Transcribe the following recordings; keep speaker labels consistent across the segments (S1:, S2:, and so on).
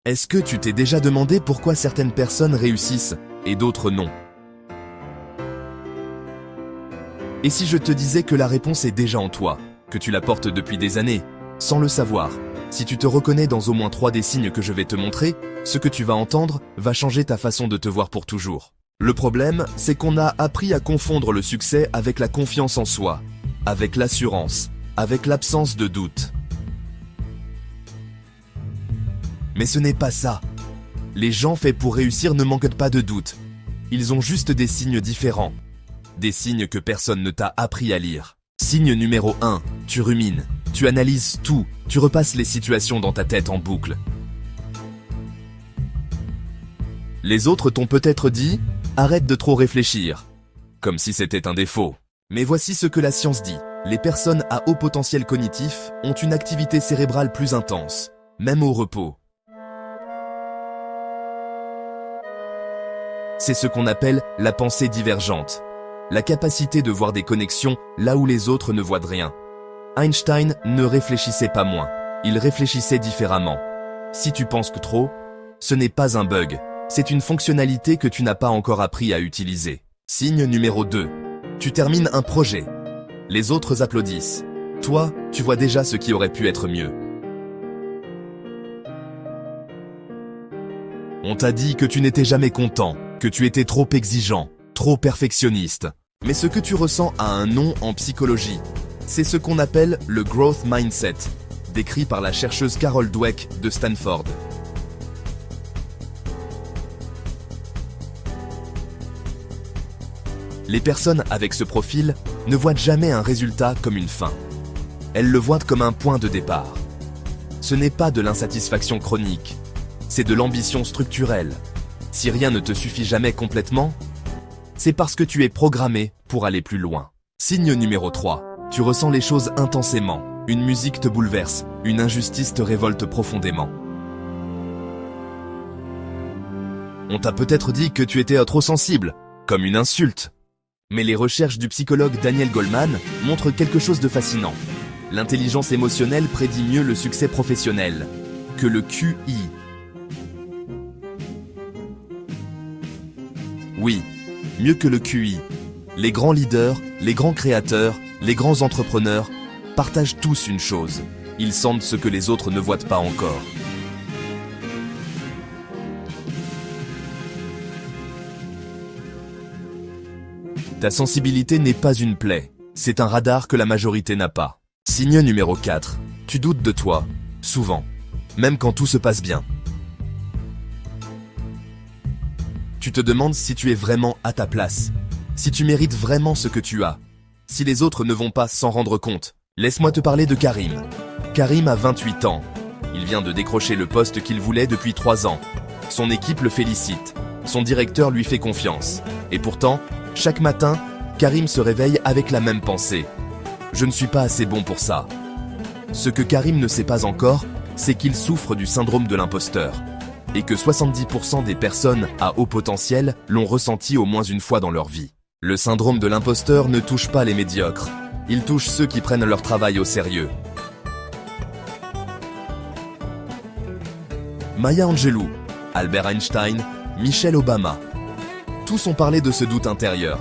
S1: Est-ce que tu t'es déjà demandé pourquoi certaines personnes réussissent et d'autres non? Et si je te disais que la réponse est déjà en toi, que tu la portes depuis des années, sans le savoir? Si tu te reconnais dans au moins 3 des signes que je vais te montrer, ce que tu vas entendre va changer ta façon de te voir pour toujours. Le problème, c'est qu'on a appris à confondre le succès avec la confiance en soi, avec l'assurance, avec l'absence de doute. Mais ce n'est pas ça. Les gens faits pour réussir ne manquent pas de doute. Ils ont juste des signes différents. Des signes que personne ne t'a appris à lire. Signe numéro 1, tu rumines. Tu analyses tout, tu repasses les situations dans ta tête en boucle. Les autres t'ont peut-être dit « Arrête de trop réfléchir », comme si c'était un défaut. Mais voici ce que la science dit. Les personnes à haut potentiel cognitif ont une activité cérébrale plus intense, même au repos. C'est ce qu'on appelle la pensée divergente. La capacité de voir des connexions là où les autres ne voient de rien. Einstein ne réfléchissait pas moins, il réfléchissait différemment. Si tu penses que trop, ce n'est pas un bug, c'est une fonctionnalité que tu n'as pas encore appris à utiliser. Signe numéro 2. Tu termines un projet. Les autres applaudissent. Toi, tu vois déjà ce qui aurait pu être mieux. On t'a dit que tu n'étais jamais content, que tu étais trop exigeant, trop perfectionniste. Mais ce que tu ressens a un nom en psychologie. C'est ce qu'on appelle le growth mindset, décrit par la chercheuse Carol Dweck de Stanford. Les personnes avec ce profil ne voient jamais un résultat comme une fin. Elles le voient comme un point de départ. Ce n'est pas de l'insatisfaction chronique, c'est de l'ambition structurelle. Si rien ne te suffit jamais complètement, c'est parce que tu es programmé pour aller plus loin. Signe numéro 3. Tu ressens les choses intensément. Une musique te bouleverse, une injustice te révolte profondément. On t'a peut-être dit que tu étais trop sensible, comme une insulte. Mais les recherches du psychologue Daniel Goleman montrent quelque chose de fascinant. L'intelligence émotionnelle prédit mieux le succès professionnel que le QI. Oui, mieux que le QI. Les grands leaders, les grands créateurs, les grands entrepreneurs partagent tous une chose. Ils sentent ce que les autres ne voient pas encore. Ta sensibilité n'est pas une plaie, c'est un radar que la majorité n'a pas. Signe numéro 4. Tu doutes de toi, souvent, même quand tout se passe bien. Tu te demandes si tu es vraiment à ta place, si tu mérites vraiment ce que tu as, si les autres ne vont pas s'en rendre compte. Laisse-moi te parler de Karim. Karim a 28 ans. Il vient de décrocher le poste qu'il voulait depuis 3 ans. Son équipe le félicite. Son directeur lui fait confiance. Et pourtant, chaque matin, Karim se réveille avec la même pensée. Je ne suis pas assez bon pour ça. Ce que Karim ne sait pas encore, c'est qu'il souffre du syndrome de l'imposteur. Et que 70% des personnes à haut potentiel l'ont ressenti au moins une fois dans leur vie. Le syndrome de l'imposteur ne touche pas les médiocres. Il touche ceux qui prennent leur travail au sérieux. Maya Angelou, Albert Einstein, Michelle Obama. Tous ont parlé de ce doute intérieur.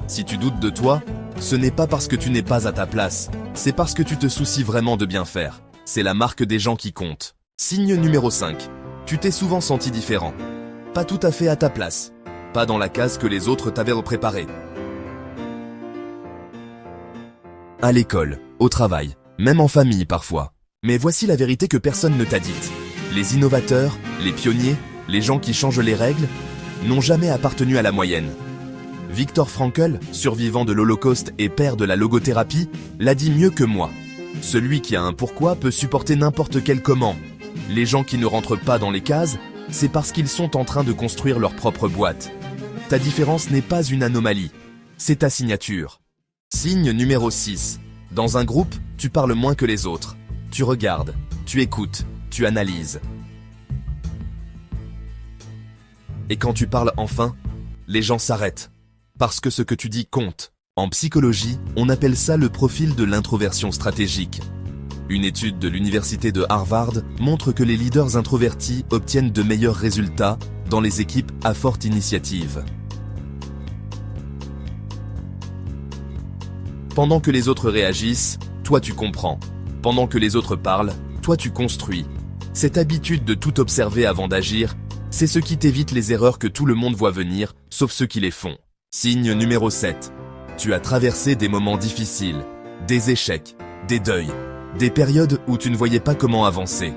S1: Si tu doutes de toi, ce n'est pas parce que tu n'es pas à ta place, c'est parce que tu te soucies vraiment de bien faire. C'est la marque des gens qui comptent. Signe numéro 5. Tu t'es souvent senti différent. Pas tout à fait à ta place. Pas dans la case que les autres t'avaient préparée. À l'école, au travail, même en famille parfois. Mais voici la vérité que personne ne t'a dite. Les innovateurs, les pionniers, les gens qui changent les règles, n'ont jamais appartenu à la moyenne. Viktor Frankl, survivant de l'Holocauste et père de la logothérapie, l'a dit mieux que moi. Celui qui a un pourquoi peut supporter n'importe quel comment. Les gens qui ne rentrent pas dans les cases, c'est parce qu'ils sont en train de construire leur propre boîte. Ta différence n'est pas une anomalie, c'est ta signature. Signe numéro 6. Dans un groupe, tu parles moins que les autres. Tu regardes, tu écoutes, tu analyses. Et quand tu parles enfin, les gens s'arrêtent. Parce que ce que tu dis compte. En psychologie, on appelle ça le profil de l'introversion stratégique. Une étude de l'université de Harvard montre que les leaders introvertis obtiennent de meilleurs résultats dans les équipes à forte initiative. Pendant que les autres réagissent, toi tu comprends. Pendant que les autres parlent, toi tu construis. Cette habitude de tout observer avant d'agir, c'est ce qui t'évite les erreurs que tout le monde voit venir, sauf ceux qui les font. Signe numéro 7. Tu as traversé des moments difficiles, des échecs, des deuils, des périodes où tu ne voyais pas comment avancer.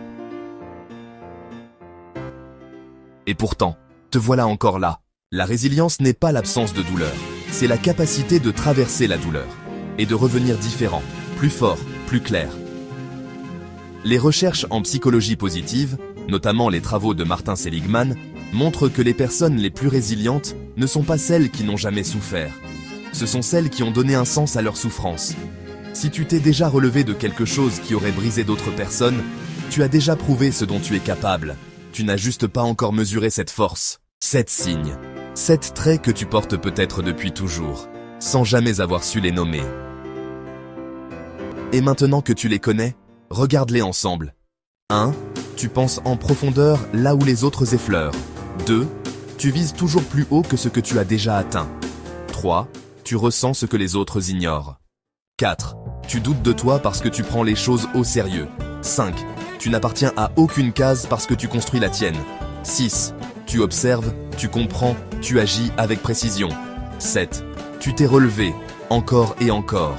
S1: Et pourtant, te voilà encore là. La résilience n'est pas l'absence de douleur, c'est la capacité de traverser la douleur et de revenir différent, plus fort, plus clair. Les recherches en psychologie positive, notamment les travaux de Martin Seligman, montrent que les personnes les plus résilientes ne sont pas celles qui n'ont jamais souffert. Ce sont celles qui ont donné un sens à leur souffrance. Si tu t'es déjà relevé de quelque chose qui aurait brisé d'autres personnes, tu as déjà prouvé ce dont tu es capable. Tu n'as juste pas encore mesuré cette force. 7 signes. 7 traits que tu portes peut-être depuis toujours, sans jamais avoir su les nommer. Et maintenant que tu les connais, regarde-les ensemble. 1. Tu penses en profondeur là où les autres effleurent. 2. Tu vises toujours plus haut que ce que tu as déjà atteint. 3. Tu ressens ce que les autres ignorent. 4. Tu doutes de toi parce que tu prends les choses au sérieux. 5. Tu n'appartiens à aucune case parce que tu construis la tienne. 6. Tu observes, tu comprends, tu agis avec précision. 7. Tu t'es relevé, encore et encore.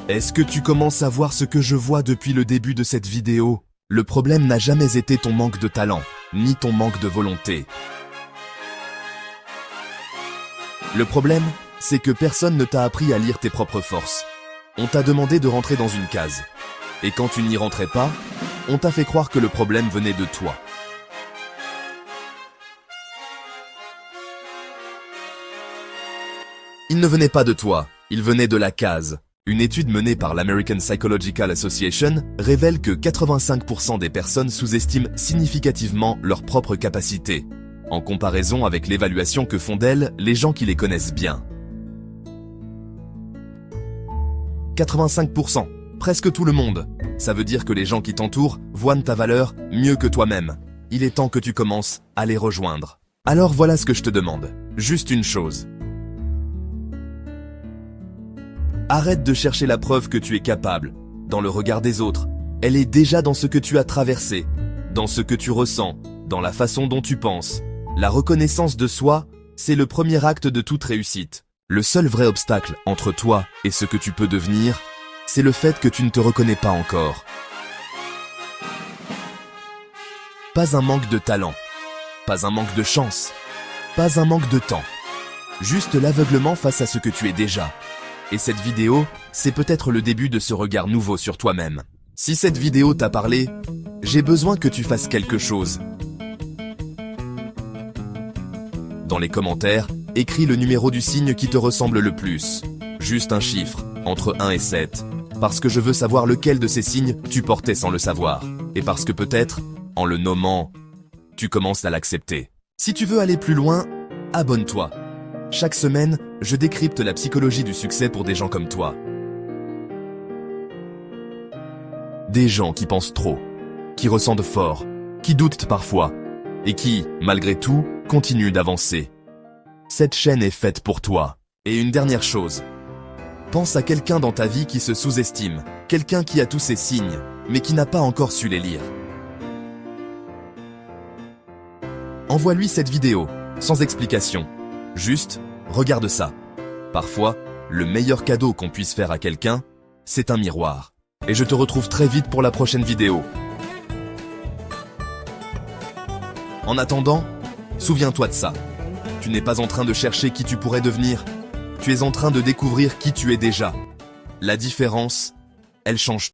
S1: Est-ce que tu commences à voir ce que je vois depuis le début de cette vidéo? Le problème n'a jamais été ton manque de talent, ni ton manque de volonté. Le problème, c'est que personne ne t'a appris à lire tes propres forces. On t'a demandé de rentrer dans une case. Et quand tu n'y rentrais pas, on t'a fait croire que le problème venait de toi. Il ne venait pas de toi, il venait de la case. Une étude menée par l'American Psychological Association révèle que 85% des personnes sous-estiment significativement leurs propres capacités, en comparaison avec l'évaluation que font d'elles les gens qui les connaissent bien. 85%, presque tout le monde. Ça veut dire que les gens qui t'entourent voient ta valeur mieux que toi-même. Il est temps que tu commences à les rejoindre. Alors voilà ce que je te demande, juste une chose. Arrête de chercher la preuve que tu es capable, dans le regard des autres. Elle est déjà dans ce que tu as traversé, dans ce que tu ressens, dans la façon dont tu penses. La reconnaissance de soi, c'est le premier acte de toute réussite. Le seul vrai obstacle entre toi et ce que tu peux devenir, c'est le fait que tu ne te reconnais pas encore. Pas un manque de talent, pas un manque de chance, pas un manque de temps. Juste l'aveuglement face à ce que tu es déjà. Et cette vidéo, c'est peut-être le début de ce regard nouveau sur toi-même. Si cette vidéo t'a parlé, j'ai besoin que tu fasses quelque chose. Dans les commentaires, écris le numéro du signe qui te ressemble le plus. Juste un chiffre, entre 1 et 7. Parce que je veux savoir lequel de ces signes tu portais sans le savoir. Et parce que peut-être, en le nommant, tu commences à l'accepter. Si tu veux aller plus loin, abonne-toi. Chaque semaine, je décrypte la psychologie du succès pour des gens comme toi. Des gens qui pensent trop, qui ressentent fort, qui doutent parfois, et qui, malgré tout, continuent d'avancer. Cette chaîne est faite pour toi. Et une dernière chose. Pense à quelqu'un dans ta vie qui se sous-estime, quelqu'un qui a tous ces signes, mais qui n'a pas encore su les lire. Envoie-lui cette vidéo, sans explication. Juste, regarde ça. Parfois, le meilleur cadeau qu'on puisse faire à quelqu'un, c'est un miroir. Et je te retrouve très vite pour la prochaine vidéo. En attendant, souviens-toi de ça. Tu n'es pas en train de chercher qui tu pourrais devenir. Tu es en train de découvrir qui tu es déjà. La différence, elle change tout.